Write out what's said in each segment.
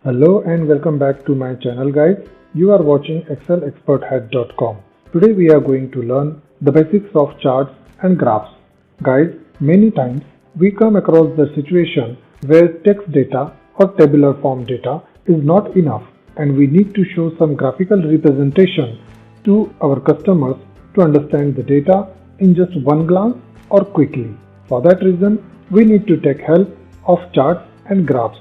Hello and welcome back to my channel guys. You are watching excelexperthack.com. Today we are going to learn the basics of charts and graphs. Guys, many times we come across the situation where text data or tabular form data is not enough and we need to show some graphical representation to our customers to understand the data in just one glance or quickly. For that reason, we need to take help of charts and graphs.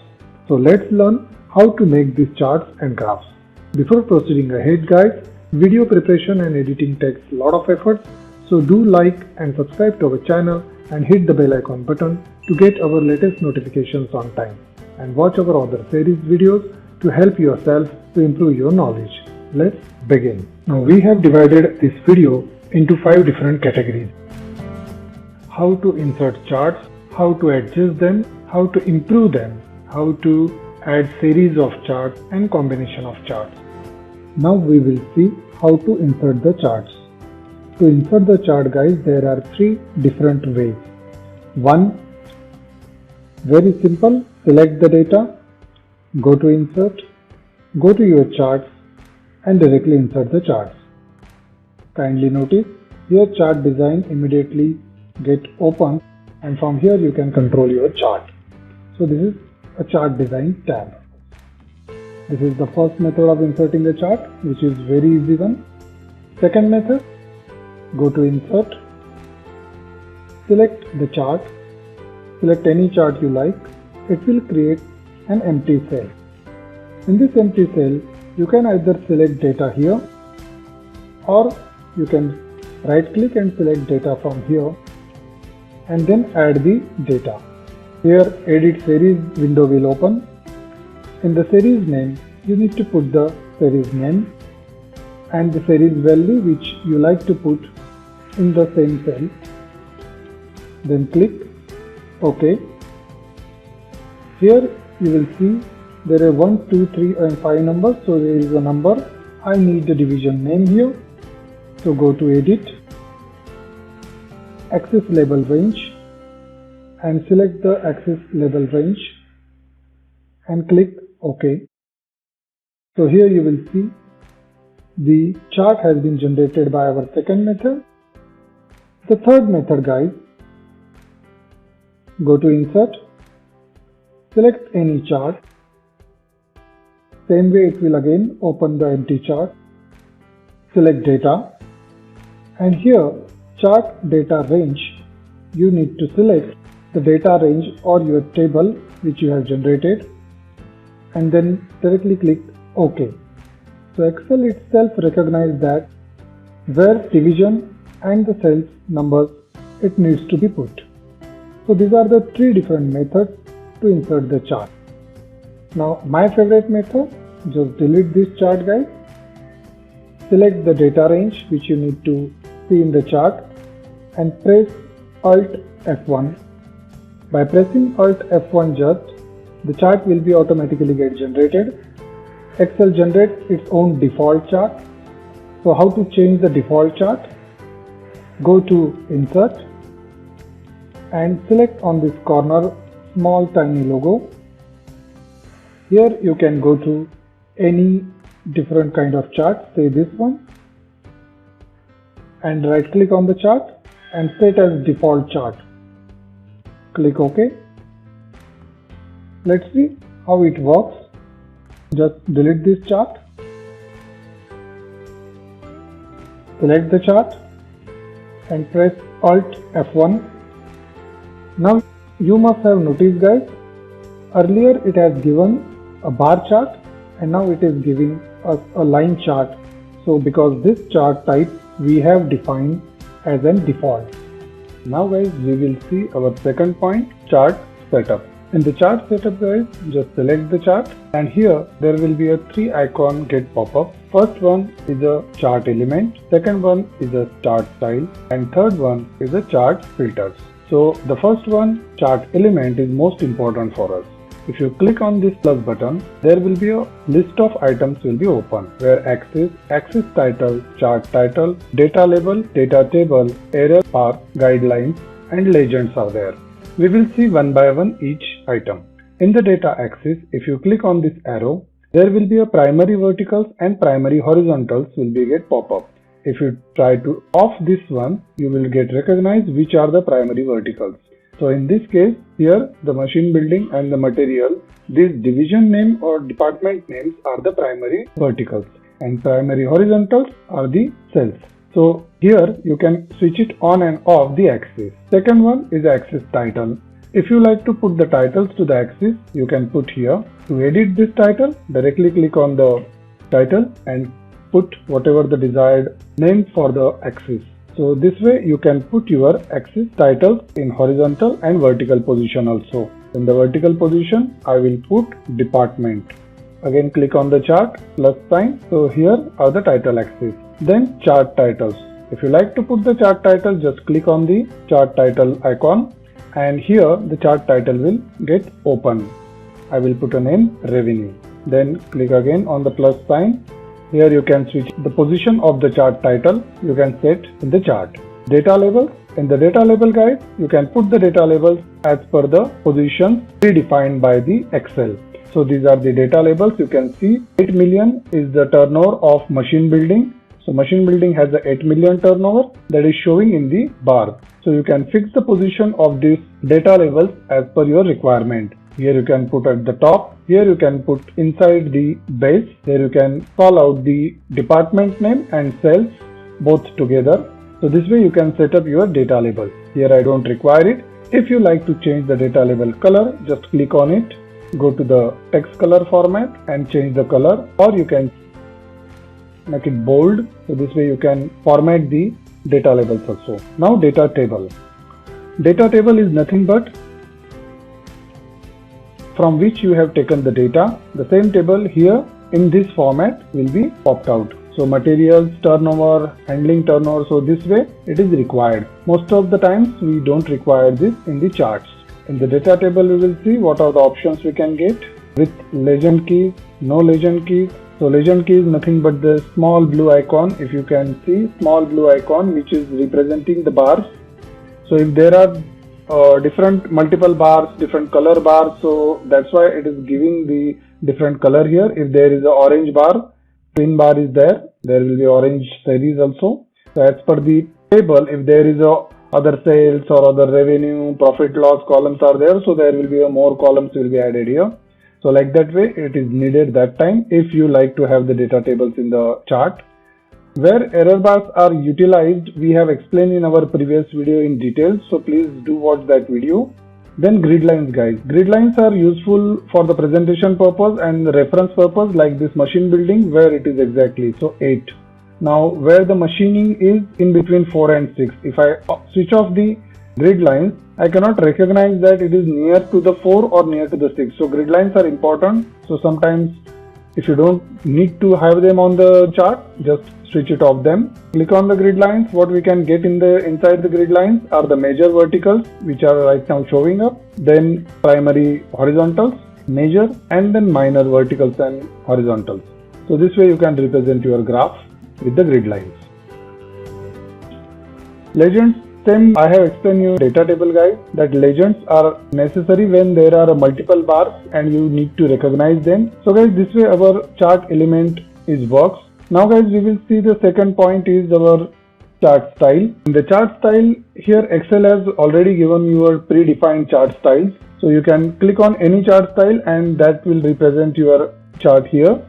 So let's learn how to make these charts and graphs. Before proceeding ahead guys, video preparation and editing takes a lot of effort, so do like and subscribe to our channel and hit the bell icon button to get our latest notifications on time, and watch our other series videos to help yourself to improve your knowledge. Let's begin. Now we have divided this video into 5 different categories. How to insert charts, how to adjust them, how to improve them, how to add series of charts and combination of charts. Now we will see how to insert the charts. To insert the chart guys, there are 3 different ways. 1. Very simple, select the data, go to insert, go to your charts and directly insert the charts. Kindly notice, here chart design immediately get open and from here you can control your chart. So this is a chart design tab. This is the first method of inserting the chart, which is very easy one. Second method, go to insert, select the chart, select any chart you like. It will create an empty cell. In this empty cell, you can either select data here or you can right click and select data from here and then add the data. Here edit series window will open. In the series name, you need to put the series name and the series value which you like to put in the same cell. Then click OK. Here you will see there are 1, 2, 3 and 5 numbers. So there is a number. I need the division name here. So go to edit, axis label range, and select the axis label range and click OK. So here you will see the chart has been generated by our second method. The third method guys, go to insert, select any chart. Same way it will again open the empty chart. Select data and here chart data range, you need to select the data range or your table which you have generated and then directly click OK. So Excel itself recognizes that where division and the cells numbers it needs to be put. So these are the 3 different methods to insert the chart. Now my favorite method, just delete this chart guys. Select the data range which you need to see in the chart and press Alt F1. By pressing Alt F1 just, the chart will be automatically get generated. Excel generates its own default chart. So how to change the default chart? Go to Insert and select on this corner small tiny logo. Here you can go to any different kind of chart, say this one, and right click on the chart and set as default chart. Click OK. Let's see how it works. Just delete this chart. Select the chart and press Alt F1. Now you must have noticed guys, earlier it has given a bar chart and now it is giving us a line chart. So because this chart type we have defined as an default. Now guys, we will see our second point, chart setup. In the chart setup guys, just select the chart and here there will be a 3 icon get pop up. First one is a chart element, second one is a chart style and third one is a chart filters. So the first one, chart element, is most important for us. If you click on this plus button, there will be a list of items will be open where axis, axis title, chart title, data label, data table, error bar, guidelines and legends are there. We will see one by one each item. In the data axis, if you click on this arrow, there will be a primary verticals and primary horizontals will be get pop up. If you try to off this one, you will get recognized which are the primary verticals. So in this case, here the machine building and the material, this division name or department names are the primary verticals and primary horizontals are the cells. So here you can switch it on and off the axis. Second one is axis title. If you like to put the titles to the axis, you can put here. To edit this title, directly click on the title and put whatever the desired name for the axis. So this way you can put your axis titles in horizontal and vertical position also. In the vertical position, I will put department. Again click on the chart, plus sign. So here are the title axis. Then chart titles. If you like to put the chart title, just click on the chart title icon. And here the chart title will get open. I will put a name revenue. Then click again on the plus sign. Here you can switch the position of the chart title. You can set in the chart. Data labels. In the data label guide, you can put the data labels as per the positions predefined by the Excel. So these are the data labels. You can see 8 million is the turnover of machine building. So machine building has a 8 million turnover that is showing in the bar. So you can fix the position of these data labels as per your requirement. Here you can put at the top. Here you can put inside the base. Here you can call out the department name and cells both together. So this way you can set up your data label. Here I don't require it. If you like to change the data label color, just click on it. Go to the text color format and change the color, or you can make it bold. So this way you can format the data labels also. Now data table. Data table is nothing but from which you have taken the data. The same table here in this format will be popped out. So materials, turnover, handling turnover. So this way it is required. Most of the times we don't require this in the charts. In the data table we will see what are the options we can get with legend keys, no legend keys. So legend key is nothing but the small blue icon. If you can see small blue icon which is representing the bars. So if there are different multiple bars, different color bars, so that's why it is giving the different color here. If there is a orange bar, green bar is there will be orange series also. So as per the table, if there is a other sales or other revenue, profit loss columns are there, so there will be a more columns will be added here. So like that way it is needed that time if you like to have the data tables in the chart. Where error bars are utilized, we have explained in our previous video in detail, so please do watch that video. Then grid lines guys. Grid lines are useful for the presentation purpose and the reference purpose, like this machine building where it is exactly, so 8. Now where the machining is in between 4 and 6. If I switch off the grid lines, I cannot recognize that it is near to the 4 or near to the 6. So grid lines are important. So sometimes if you don't need to have them on the chart, just switch it off them. Click on the grid lines. What we can get inside the grid lines are the major verticals which are right now showing up, then primary horizontals, major, and then minor verticals and horizontals. So this way you can represent your graph with the grid lines. Legends. Same, I have explained you data table guide that legends are necessary when there are multiple bars and you need to recognize them. So guys, this way our chart element is works. Now guys, we will see the second point is our chart style. In the chart style, here Excel has already given you a predefined chart styles. So you can click on any chart style and that will represent your chart here.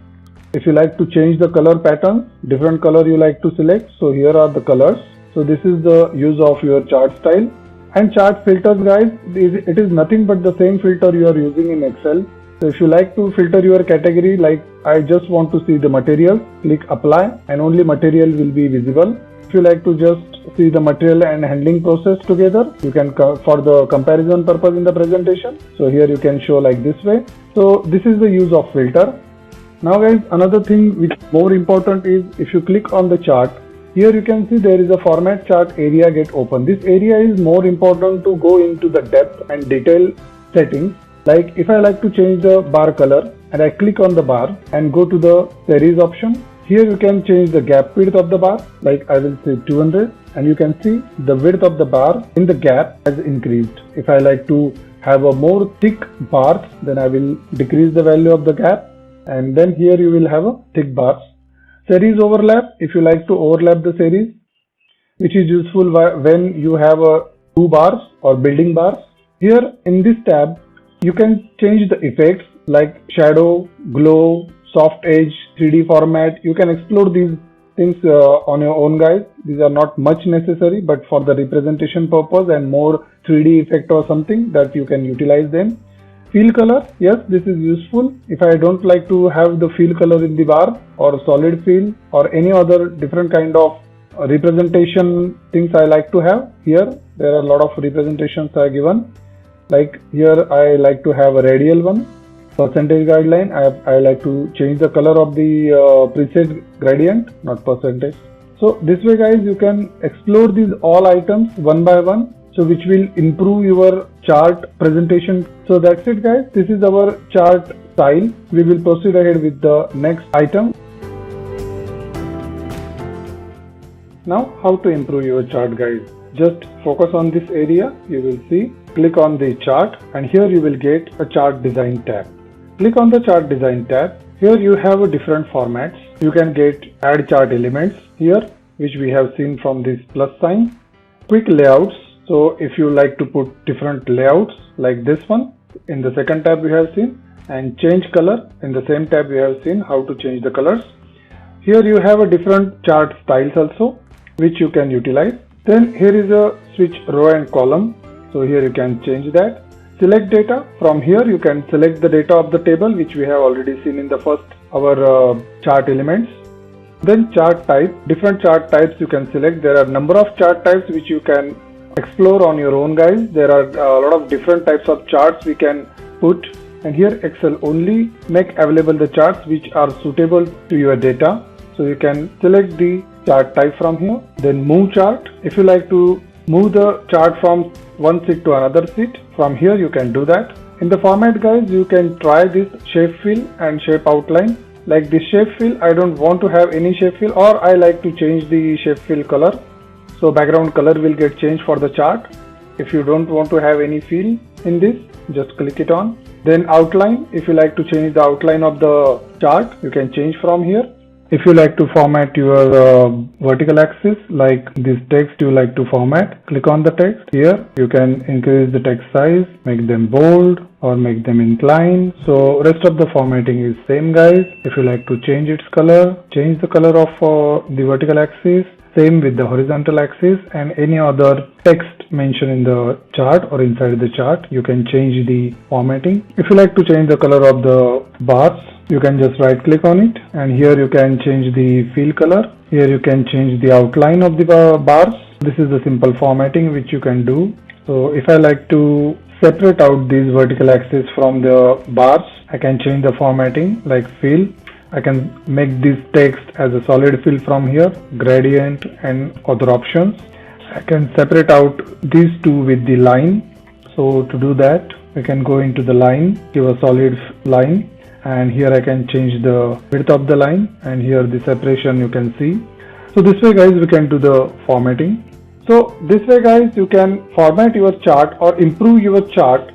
If you like to change the color pattern, different color you like to select. So here are the colors. So this is the use of your chart style. And chart filters guys, it is nothing but the same filter you are using in Excel. So if you like to filter your category, like I just want to see the material, click apply and only material will be visible. If you like to just see the material and handling process together, you can for the comparison purpose in the presentation. So here you can show like this way. So this is the use of filter. Now guys, another thing which is more important is if you click on the chart, here you can see there is a format chart area get open. This area is more important to go into the depth and detail settings. Like if I like to change the bar color and I click on the bar and go to the series option, here you can change the gap width of the bar, like I will say 200, and you can see the width of the bar in the gap has increased. If I like to have a more thick bars, then I will decrease the value of the gap, and then here you will have a thick bars. Series overlap, if you like to overlap the series, which is useful when you have a 2 bars or building bars. Here in this tab, you can change the effects like shadow, glow, soft edge, 3D format. You can explore these things on your own, guys. These are not much necessary, but for the representation purpose and more 3D effect or something, that you can utilize them. Fill color, yes, this is useful. If I don't like to have the fill color in the bar or solid fill or any other different kind of representation things I like to have, here there are a lot of representations are given. Like here I like to have a radial one, percentage guideline. I like to change the color of the preset gradient, not percentage. So this way, guys, you can explore these all items one by one, so which will improve your chart presentation. So that's it, guys. This is our chart style. We will proceed ahead with the next item. Now, how to improve your chart, guys? Just focus on this area. You will see, click on the chart, and here you will get a chart design tab. Click on the chart design tab. Here you have different formats. You can get add chart elements here, which we have seen from this plus sign. Quick layouts. So if you like to put different layouts like this one, in the second tab we have seen, and change color, in the same tab we have seen how to change the colors. Here you have a different chart styles also, which you can utilize. Then here is a switch row and column. So here you can change that. Select data. From here you can select the data of the table, which we have already seen in the first our chart elements. Then chart type. Different chart types you can select. There are number of chart types which you can explore on your own, guys. There are a lot of different types of charts we can put, and here Excel only make available the charts which are suitable to your data. So you can select the chart type from here. Then move chart. If you like to move the chart from one sheet to another sheet, from here you can do that. In the format, guys, you can try this shape fill and shape outline. Like this shape fill, I don't want to have any shape fill, or I like to change the shape fill color. So background color will get changed for the chart. If you don't want to have any fill in this, just click it on. Then outline. If you like to change the outline of the chart, you can change from here. If you like to format your vertical axis, like this text you like to format, click on the text. Here you can increase the text size, make them bold or make them inclined. So rest of the formatting is same, guys. If you like to change its color, change the color of the vertical axis. Same with the horizontal axis, and any other text mentioned in the chart or inside the chart, you can change the formatting. If you like to change the color of the bars, you can just right click on it, and here you can change the fill color. Here you can change the outline of the bars. This is the simple formatting which you can do. So if I like to separate out these vertical axis from the bars, I can change the formatting like fill. I can make this text as a solid fill from here, gradient and other options. I can separate out these two with the line. So to do that, we can go into the line, give a solid line, and here I can change the width of the line, and here the separation you can see. So this way, guys, we can do the formatting. So this way, guys, you can format your chart or improve your chart.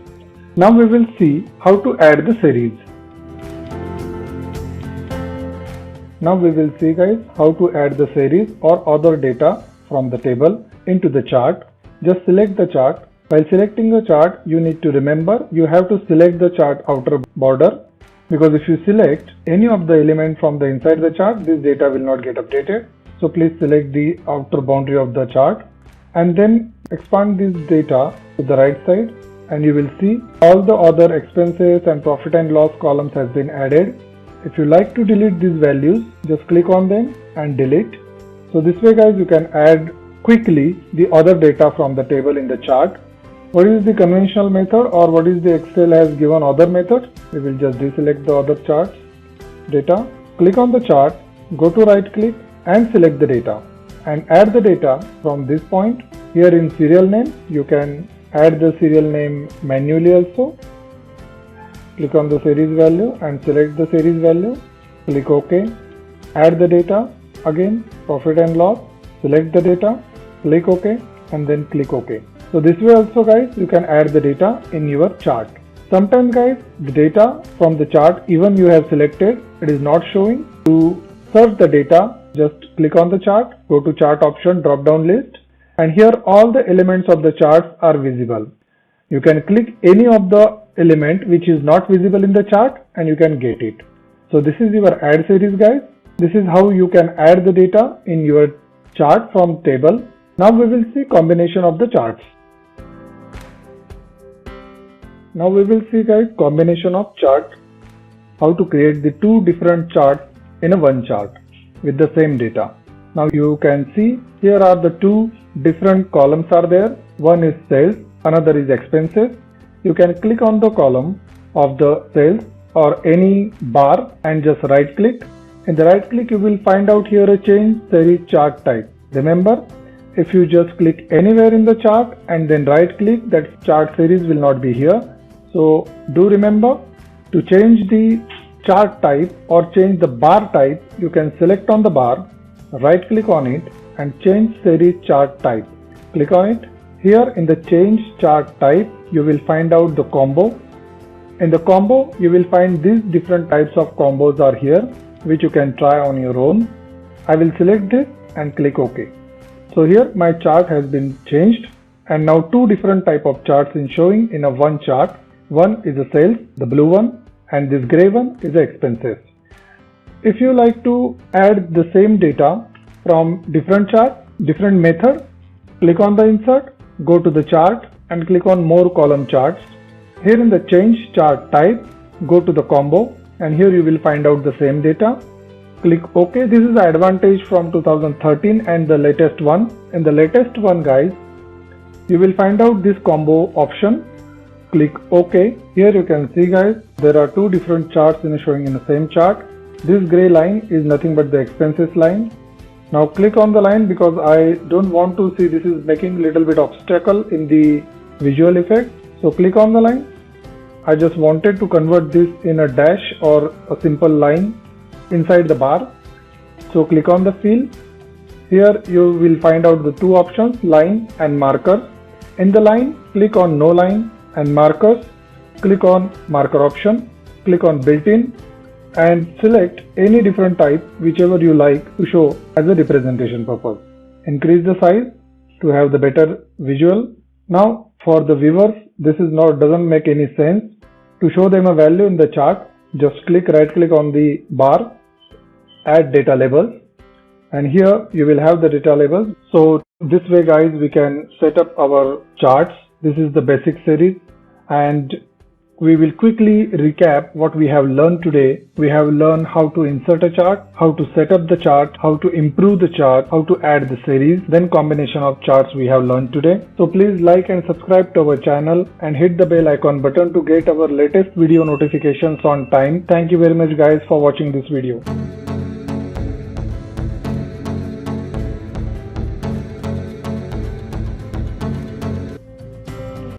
Now we will see how to add the series. Now we will see, guys, how to add the series or other data from the table into the chart. Just select the chart. While selecting the chart, you need to remember you have to select the chart outer border, because if you select any of the element from the inside the chart, this data will not get updated. So please select the outer boundary of the chart and then expand this data to the right side, and you will see all the other expenses and profit and loss columns has been added. If you like to delete these values, just click on them and delete. So this way, guys, you can add quickly the other data from the table in the chart. What is the conventional method, or what is the Excel has given other method? We will just deselect the other charts data. Click on the chart, go to right click and select the data and add the data from this point. Here in serial name, you can add the serial name manually also. Click on the series value and select the series value. Click OK. Add the data. Again, profit and loss. Select the data. Click OK and then click OK. So this way also guys, you can add the data in your chart. Sometimes guys, the data from the chart even you have selected, it is not showing. To search the data, just click on the chart, go to chart option, drop down list, and here all the elements of the charts are visible. You can click any of the element which is not visible in the chart and you can get it. So this is your add series guys. This is how you can add the data in your chart from table. Now we will see combination of the charts. Now we will see guys combination of chart, how to create the two different charts in a one chart with the same data. Now you can see here are the two different columns are there. One is sales, another is expenses. You can click on the column of the sales or any bar and just right click. In the right click you will find out here a change series chart type. Remember, if you just click anywhere in the chart and then right click, that chart series will not be here. So do remember, to change the chart type or change the bar type, you can select on the bar, right click on it and change series chart type. Click on it. Here in the change chart type, you will find out the combo. In the combo, you will find these different types of combos are here, which you can try on your own. I will select this and click OK. So here my chart has been changed and now two different type of charts is showing in a one chart. One is the sales, the blue one, and this gray one is the expenses. If you like to add the same data from different chart, different method, click on the insert, go to the chart and click on more column charts. Here in the change chart type, go to the combo and here you will find out the same data. Click OK. This is the advantage from 2013 and the latest one. In the latest one guys, you will find out this combo option. Click OK. Here you can see guys, there are two different charts showing in the same chart. This gray line is nothing but the expenses line. Now click on the line because I don't want to see, this is making little bit obstacle in the visual effect. So click on the line. I just wanted to convert this in a dash or a simple line inside the bar. So click on the fill. Here you will find out the two options, line and marker. In the line, click on no line and markers. Click on marker option. Click on built-in and select any different type whichever you like to show as a representation purpose. Increase the size to have the better visual. Now for the viewers, this is doesn't make any sense. To show them a value in the chart, just right click on the bar, add data labels, and here you will have the data labels. So this way guys, we can set up our charts. This is the basic series and we will quickly recap what we have learned today. We have learned how to insert a chart, how to set up the chart, how to improve the chart, how to add the series, then combination of charts we have learned today. So please like and subscribe to our channel and hit the bell icon button to get our latest video notifications on time. Thank you very much guys for watching this video.